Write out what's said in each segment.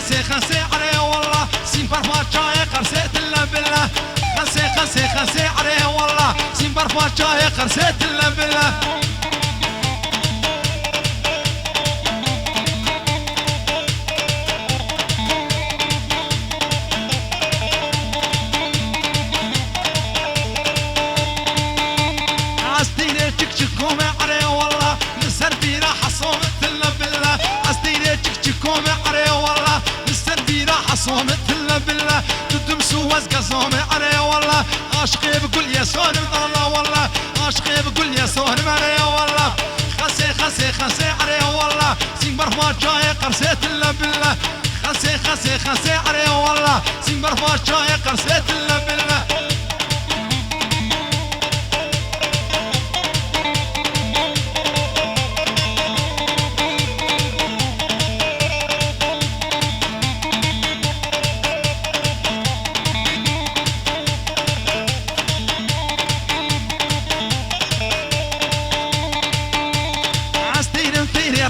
خسي خسي عليه والله سيمبر فاتشاي قرسيت الله بالله خسي خسي خسي عليه والله سيمبر فاتشاي قرسيت الله بالله عستيني تشك تشكومي عليه والله نسر فينا حصومت الله بالله عستيني تشك تشكومي عليه والله نسر فينا حصومت الله بالله تدم سواز قصومي عليه والله عاشقي بقول يا سونم الله والله عاشقي بقول يا سونم عليه والله خسي خسي خسي عليه والله سيمبر فاتشاي قرسيت الله بالله خسي خسي خسي عليه والله سيمبر فاتشاي قرسيت الله بالله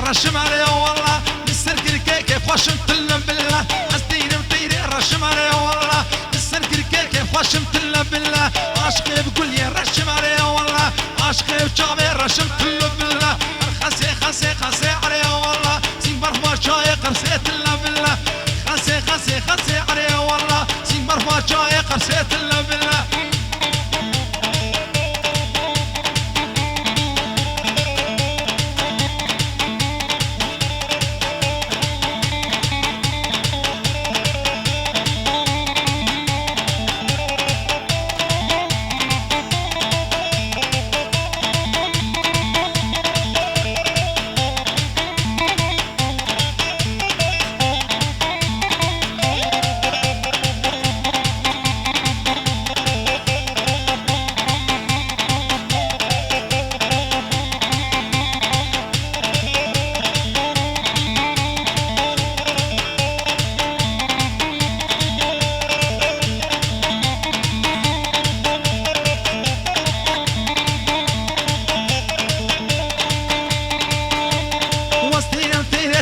رشم عليه والله نسرك الكيك خوش متلم بالله عستيني مطيري رشم عليه والله نسرك الكيك خوش متلم بالله عاشقي بقول لي رشم عليه والله عاشقي بجابي رشم متلم بالله خسي خسي خسي عليه والله سيمبر فاتشاي قرسيت الله بالله خسي خسي خسي عليه والله سيمبر فاتشاي قرسيت الله بالله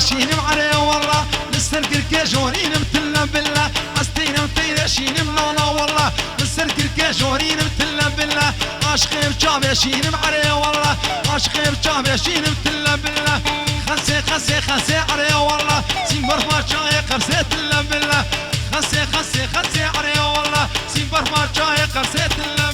شينم عليه والله نسرق الكاجورين متلا بالله عستينا مطيرة شينم لا والله نسرق الكاجورين متلا بالله عاشقي بجابي شينم عليه والله عاشقي بجابي شينم متلا بالله خسي خسي خسي عليه والله سيمبر فاتشاي قرسيت الله بالله خسي خسي خسي عليه والله سيمبر فاتشاي قرسيت الله